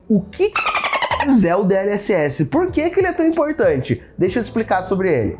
o que é o DLSS? Por que ele é tão importante? Deixa eu te explicar sobre ele.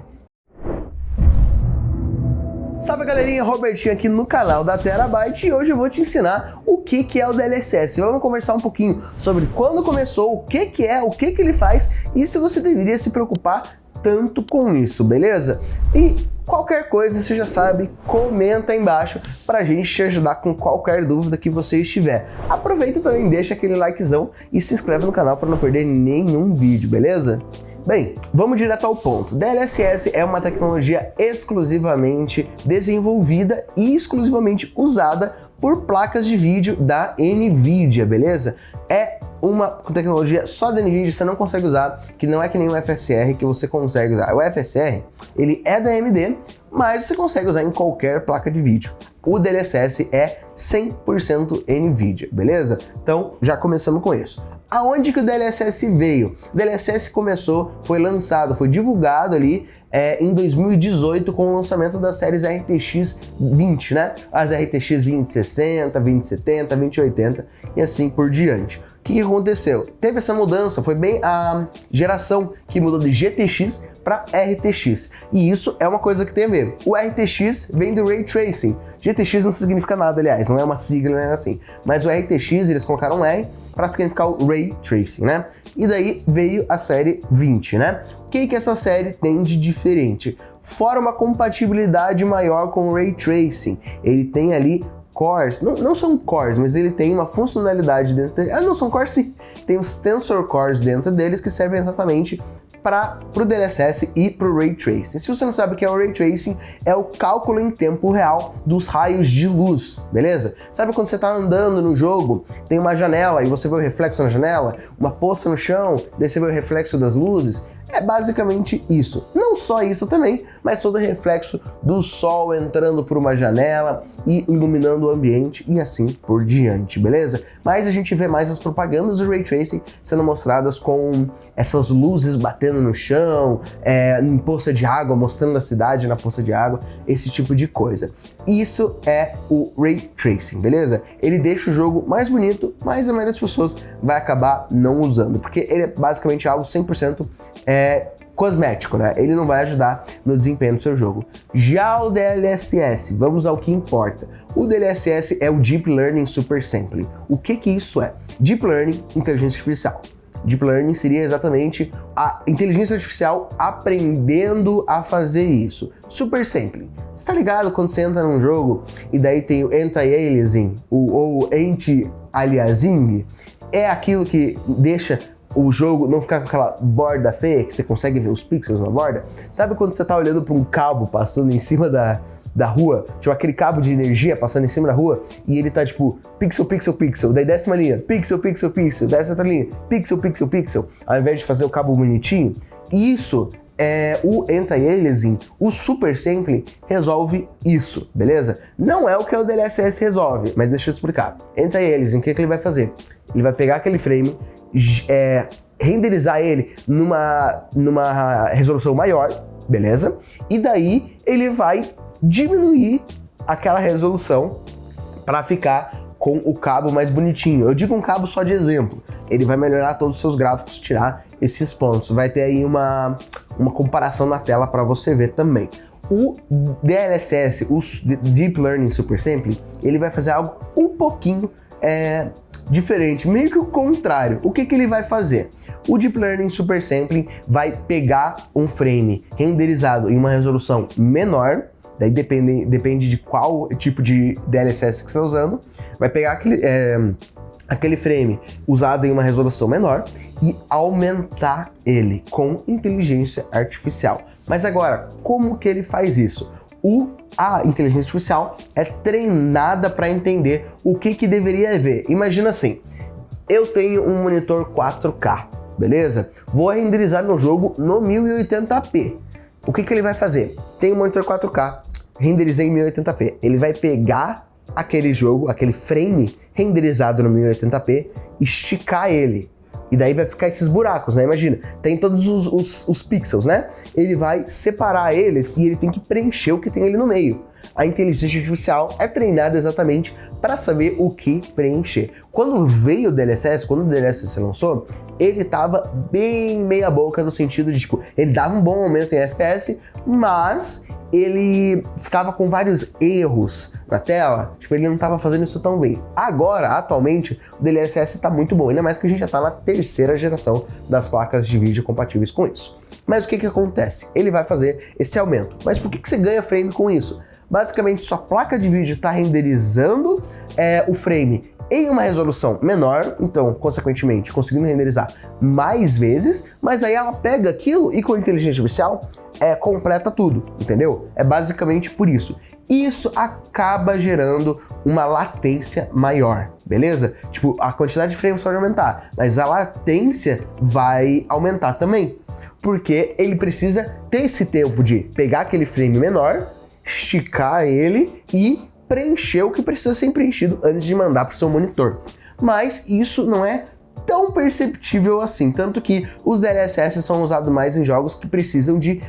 Salve galerinha, Robertinho aqui no canal da Terabyte e hoje eu vou te ensinar o que é o DLSS. Vamos conversar um pouquinho sobre quando começou, o que é, o que ele faz e se você deveria se preocupar tanto com isso, beleza? E qualquer coisa, você já sabe, comenta aí embaixo pra gente te ajudar com qualquer dúvida que você estiver. Aproveita também, deixa aquele likezão e se inscreve no canal para não perder nenhum vídeo, beleza? Bem, vamos direto ao ponto. DLSS é uma tecnologia exclusivamente desenvolvida e exclusivamente usada por placas de vídeo da NVIDIA, beleza? É uma tecnologia só da NVIDIA, você não consegue usar, que não é que nem o FSR que você consegue usar. O FSR, ele é da AMD, mas você consegue usar em qualquer placa de vídeo. O DLSS é 100% NVIDIA, beleza? Então, já começamos com isso. Aonde que o DLSS veio? O DLSS foi lançado, foi divulgado ali em 2018 com o lançamento das séries RTX 20, né? As RTX 2060, 2070, 2080 e assim por diante. O que aconteceu? Teve essa mudança, foi bem a geração que mudou de GTX para RTX. E isso é uma coisa que tem a ver. O RTX vem do Ray Tracing. GTX não significa nada, aliás, não é uma sigla, não é assim. Mas o RTX, eles colocaram um R para significar o Ray Tracing, né? E daí veio a série 20, né? O que essa série tem de diferente? Fora uma compatibilidade maior com o Ray Tracing, ele tem ali cores, não são cores, mas ele tem uma funcionalidade dentro dele. Ah, não são cores sim. Tem os tensor cores dentro deles que servem exatamente para o DLSS e para o Ray Tracing. Se você não sabe o que é o Ray Tracing, é o cálculo em tempo real dos raios de luz, beleza? Sabe quando você está andando no jogo, tem uma janela e você vê o reflexo na janela, uma poça no chão, daí você vê o reflexo das luzes? É basicamente isso. Não só isso também, mas todo o reflexo do sol entrando por uma janela e iluminando o ambiente e assim por diante, beleza? Mas a gente vê mais as propagandas do Ray Tracing sendo mostradas com essas luzes batendo no chão, em poça de água, mostrando a cidade na poça de água, esse tipo de coisa. Isso é o Ray Tracing, beleza? Ele deixa o jogo mais bonito, mas a maioria das pessoas vai acabar não usando, porque ele é basicamente algo 100% cosmético, né? Ele não vai ajudar no desempenho do seu jogo. Já o DLSS, vamos ao que importa. O DLSS é o Deep Learning Super Sampling. O que isso é? Deep Learning, inteligência artificial. Deep Learning seria exatamente a inteligência artificial aprendendo a fazer isso. Super Sampling. Você tá ligado quando você entra num jogo e daí tem o anti-aliasing ou anti-aliasing? É aquilo que deixa o jogo não ficar com aquela borda feia, que você consegue ver os pixels na borda. Sabe quando você tá olhando para um cabo passando em cima da rua, tipo aquele cabo de energia passando em cima da rua, e ele tá tipo pixel, pixel, pixel, daí desce uma linha, pixel, pixel, pixel, desce outra linha, pixel, pixel, pixel, ao invés de fazer o cabo bonitinho? Isso é o anti-aliasing, o Super Sampling resolve isso, beleza? Não é o que o DLSS resolve, mas deixa eu te explicar. Anti-aliasing, o que ele vai fazer? Ele vai pegar aquele frame, renderizar ele numa resolução maior, beleza? E daí ele vai diminuir aquela resolução para ficar com o cabo mais bonitinho. Eu digo um cabo só de exemplo. Ele vai melhorar todos os seus gráficos, tirar esses pontos. Vai ter aí uma comparação na tela para você ver também. O DLSS, o Deep Learning Super Sampling, ele vai fazer algo um pouquinho diferente, meio que o contrário. O que ele vai fazer? O Deep Learning Super Sampling vai pegar um frame renderizado em uma resolução menor, daí depende de qual tipo de DLSS que você está usando, vai pegar aquele frame usado em uma resolução menor e aumentar ele com inteligência artificial. Mas agora, como que ele faz isso? A inteligência artificial é treinada para entender o que deveria haver. Imagina assim, eu tenho um monitor 4K, beleza? Vou renderizar meu jogo no 1080p. O que ele vai fazer? Tem um monitor 4K, renderizei em 1080p. Ele vai pegar aquele jogo, aquele frame renderizado no 1080p, esticar ele. E daí vai ficar esses buracos, né? Imagina, tem todos os pixels, né? Ele vai separar eles e ele tem que preencher o que tem ali no meio. a inteligência artificial é treinada exatamente para saber o que preencher. Quando veio o DLSS, quando o DLSS lançou, ele tava bem meia boca no sentido de, tipo, ele dava um bom aumento em FPS, mas ele ficava com vários erros na tela, tipo, ele não estava fazendo isso tão bem. Agora, atualmente, o DLSS está muito bom, ainda mais que a gente já está na terceira geração das placas de vídeo compatíveis com isso. Mas o que acontece? Ele vai fazer esse aumento. Mas por que você ganha frame com isso? Basicamente, sua placa de vídeo está renderizando o frame em uma resolução menor, então, consequentemente, conseguindo renderizar mais vezes, mas aí ela pega aquilo e com a inteligência artificial completa tudo, entendeu? É basicamente por isso. Isso acaba gerando uma latência maior, beleza? Tipo, a quantidade de frames pode aumentar, mas a latência vai aumentar também, porque ele precisa ter esse tempo de pegar aquele frame menor, esticar ele e preencher o que precisa ser preenchido antes de mandar para o seu monitor. Mas isso não é tão perceptível assim, tanto que os DLSS são usados mais em jogos que precisam de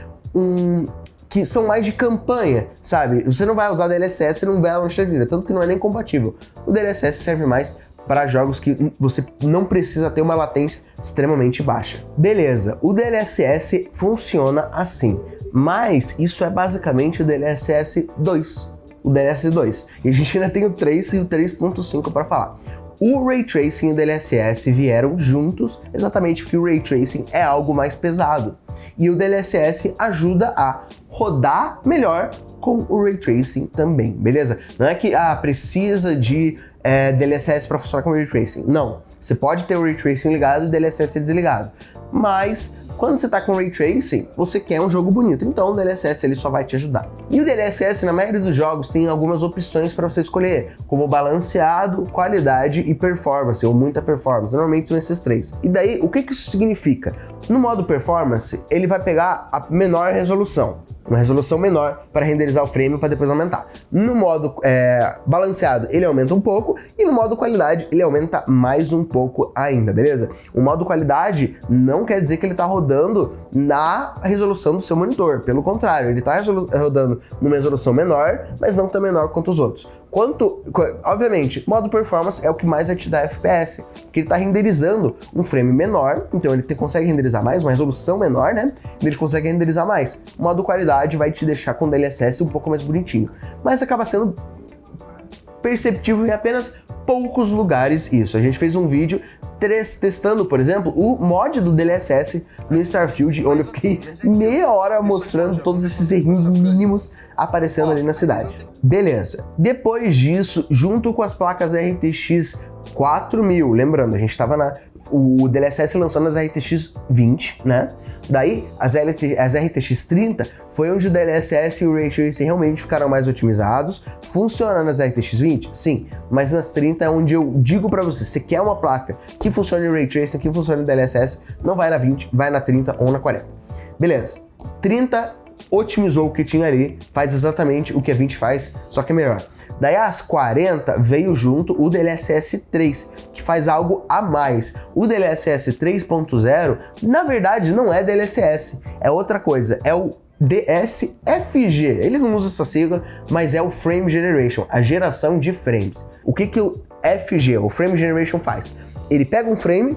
que são mais de campanha, sabe? Você não vai usar DLSS e não vai longe da vida, tanto que não é nem compatível. O DLSS serve mais para jogos que você não precisa ter uma latência extremamente baixa. Beleza, o DLSS funciona assim, mas isso é basicamente o DLSS 2. O DLSS 2. E a gente ainda tem o 3 e o 3.5 para falar. O Ray Tracing e o DLSS vieram juntos exatamente porque o Ray Tracing é algo mais pesado. E o DLSS ajuda a rodar melhor com o Ray Tracing também, beleza? Não é que precisa de DLSS para funcionar com o Ray Tracing. Não, você pode ter o Ray Tracing ligado e o DLSS desligado. Mas quando você está com Ray Tracing, você quer um jogo bonito, então o DLSS ele só vai te ajudar. E o DLSS, na maioria dos jogos, tem algumas opções para você escolher, como balanceado, qualidade e performance, ou muita performance. Normalmente são esses três. E daí, o que isso significa? No modo performance, ele vai pegar a menor resolução, uma resolução menor para renderizar o frame para depois aumentar. No modo balanceado, ele aumenta um pouco, e no modo qualidade, ele aumenta mais um pouco ainda, beleza? O modo qualidade não quer dizer que ele está rodando na resolução do seu monitor, pelo contrário, ele está rodando numa resolução menor, mas não tão menor quanto os outros. Obviamente, modo performance é o que mais vai te dar FPS, porque ele está renderizando um frame menor, então ele consegue renderizar mais, uma resolução menor, né? Ele consegue renderizar mais. O modo qualidade vai te deixar com o DLSS um pouco mais bonitinho, mas acaba sendo perceptível em apenas poucos lugares isso. A gente fez um vídeo testando, por exemplo, o mod do DLSS no Starfield, onde eu fiquei meia hora mostrando todos esses errinhos mínimos aparecendo ali na cidade. Beleza. Depois disso, junto com as placas RTX 4000, lembrando, a gente estava o DLSS lançou nas RTX 20, né? Daí, as RTX 30 foi onde o DLSS e o Ray Tracing realmente ficaram mais otimizados. Funciona nas RTX 20? Sim, mas nas 30 é onde eu digo pra você quer uma placa que funcione em Ray Tracing, que funcione em DLSS, não vai na 20, vai na 30 ou na 40. Beleza, 30 otimizou o que tinha ali, faz exatamente o que a 20 faz, só que é melhor. Daí as 40 veio junto o DLSS 3, que faz algo a mais. O DLSS 3.0, na verdade, não é DLSS, é outra coisa, é o DSFG. Eles não usam essa sigla, mas é o Frame Generation, a geração de frames. O que o FG, o Frame Generation, faz? Ele pega um frame,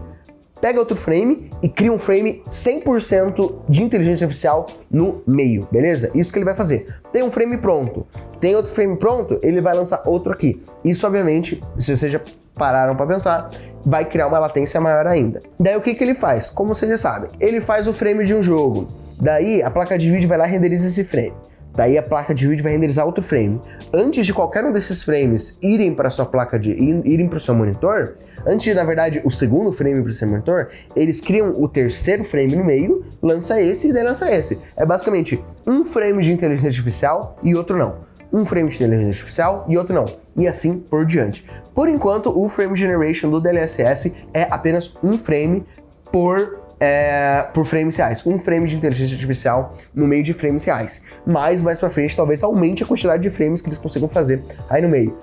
pega outro frame e cria um frame 100% de inteligência artificial no meio, beleza? Isso que ele vai fazer. Tem um frame pronto, tem outro frame pronto, ele vai lançar outro aqui. Isso, obviamente, se vocês já pararam para pensar, vai criar uma latência maior ainda. Daí o que ele faz? Como vocês já sabem, ele faz o frame de um jogo. Daí a placa de vídeo vai lá e renderiza esse frame. Daí a placa de vídeo vai renderizar outro frame. Antes de qualquer um desses frames irem para sua placa irem para o seu monitor, antes de, na verdade, o segundo frame para o seu monitor, eles criam o terceiro frame no meio, lança esse e daí lança esse. É basicamente um frame de inteligência artificial e outro não. Um frame de inteligência artificial e outro não. E assim por diante. Por enquanto, o Frame Generation do DLSS é apenas um frame por frames reais, um frame de inteligência artificial no meio de frames reais. Mas mais pra frente talvez aumente a quantidade de frames que eles consigam fazer aí no meio.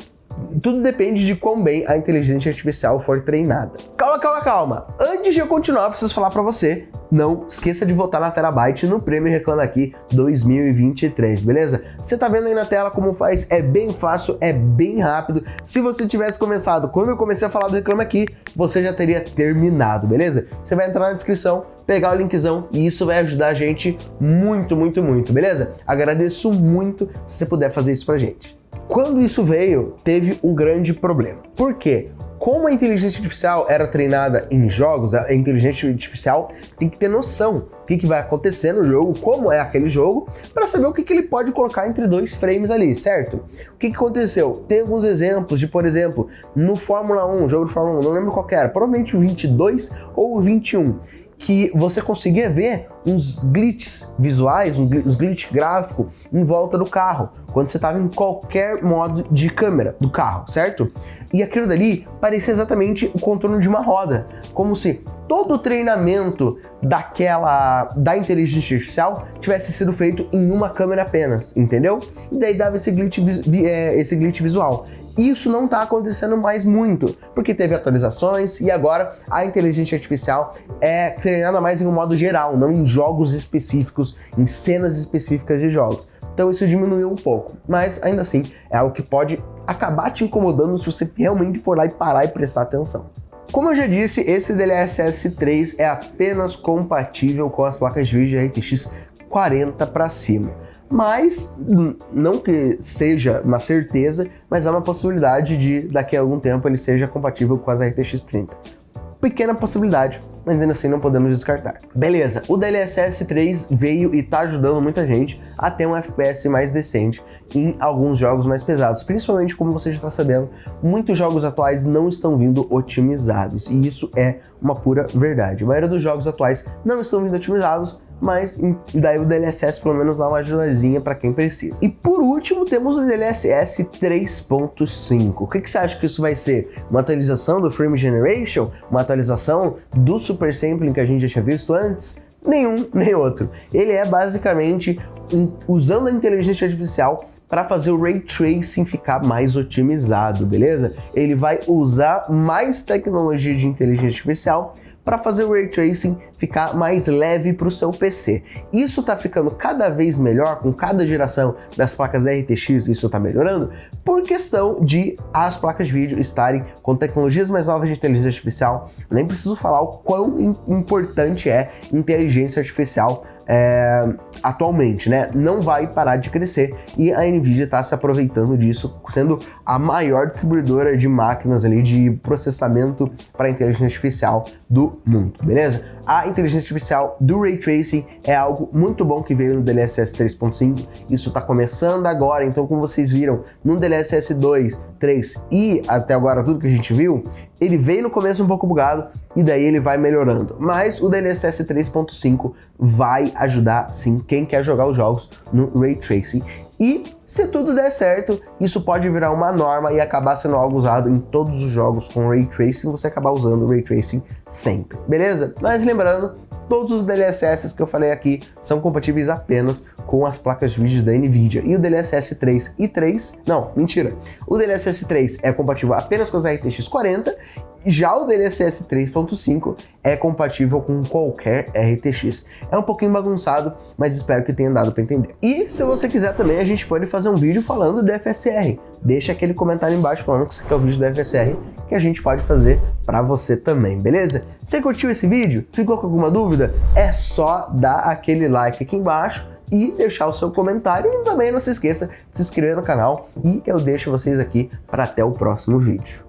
Tudo depende de quão bem a inteligência artificial for treinada. Calma. Antes de eu continuar, eu preciso falar para você, não esqueça de votar na Terabyte no Prêmio Reclame Aqui 2023, beleza? Você tá vendo aí na tela como faz? É bem fácil, é bem rápido. Se você tivesse começado quando eu comecei a falar do Reclame Aqui, você já teria terminado, beleza? Você vai entrar na descrição, pegar o linkzão e isso vai ajudar a gente muito, muito, muito, beleza? Agradeço muito se você puder fazer isso pra gente. Quando isso veio, teve um grande problema. Por quê? Como a inteligência artificial era treinada em jogos, a inteligência artificial tem que ter noção do que vai acontecer no jogo, como é aquele jogo, para saber o que ele pode colocar entre dois frames ali, certo? O que aconteceu? Tem alguns exemplos de, por exemplo, no Fórmula 1, jogo de Fórmula 1, não lembro qual que era, provavelmente o 22 ou o 21, que você conseguia ver uns glitches visuais, uns glitch gráfico em volta do carro, quando você estava em qualquer modo de câmera do carro, certo? E aquilo dali parecia exatamente o contorno de uma roda, como se todo o treinamento da inteligência artificial tivesse sido feito em uma câmera apenas, entendeu? E daí dava esse glitch visual. Isso não está acontecendo mais muito, porque teve atualizações e agora a inteligência artificial é treinada mais em um modo geral, não em jogos específicos, em cenas específicas de jogos. Então isso diminuiu um pouco, mas ainda assim é algo que pode acabar te incomodando se você realmente for lá e parar e prestar atenção. Como eu já disse, esse DLSS 3 é apenas compatível com as placas de vídeo RTX 40 para cima. Mas, não que seja uma certeza, mas há uma possibilidade de daqui a algum tempo ele seja compatível com as RTX 30. Pequena possibilidade, mas ainda assim não podemos descartar. Beleza, o DLSS 3 veio e tá ajudando muita gente a ter um FPS mais decente em alguns jogos mais pesados. Principalmente, como você já está sabendo, muitos jogos atuais não estão vindo otimizados, e isso é uma pura verdade. A maioria dos jogos atuais não estão vindo otimizados, mas daí o DLSS pelo menos dá uma ajudazinha para quem precisa. E por último temos o DLSS 3.5. O que você acha que isso vai ser? Uma atualização do Frame Generation? Uma atualização do Super Sampling que a gente já tinha visto antes? Nenhum, nem outro. Ele é basicamente usando a inteligência artificial para fazer o Ray Tracing ficar mais otimizado, beleza? Ele vai usar mais tecnologia de inteligência artificial para fazer o Ray Tracing ficar mais leve para o seu PC. Isso está ficando cada vez melhor com cada geração das placas RTX, isso está melhorando, por questão de as placas de vídeo estarem com tecnologias mais novas de inteligência artificial. Nem preciso falar o quão importante é inteligência artificial atualmente, né? Não vai parar de crescer e a Nvidia está se aproveitando disso, sendo a maior distribuidora de máquinas ali de processamento para inteligência artificial do mundo, beleza? A inteligência artificial do Ray Tracing é algo muito bom que veio no DLSS 3.5, isso está começando agora, então como vocês viram, no DLSS 2, 3 e até agora tudo que a gente viu, ele veio no começo um pouco bugado e daí ele vai melhorando. Mas o DLSS 3.5 vai ajudar sim quem quer jogar os jogos no Ray Tracing. E se tudo der certo, isso pode virar uma norma e acabar sendo algo usado em todos os jogos com Ray Tracing, você acabar usando o Ray Tracing sempre, beleza? Mas lembrando, todos os DLSS que eu falei aqui são compatíveis apenas com as placas de vídeo da Nvidia. E o DLSS 3 e 3... Não, mentira. O DLSS 3 é compatível apenas com as RTX 40, já o DLSS 3.5 é compatível com qualquer RTX. É um pouquinho bagunçado, mas espero que tenha dado para entender. E se você quiser também, a gente pode fazer um vídeo falando do FSR. Deixa aquele comentário embaixo falando que você quer o vídeo do FSR, que a gente pode fazer para você também, beleza? Você curtiu esse vídeo? Ficou com alguma dúvida? É só dar aquele like aqui embaixo e deixar o seu comentário. E também não se esqueça de se inscrever no canal e eu deixo vocês aqui para até o próximo vídeo.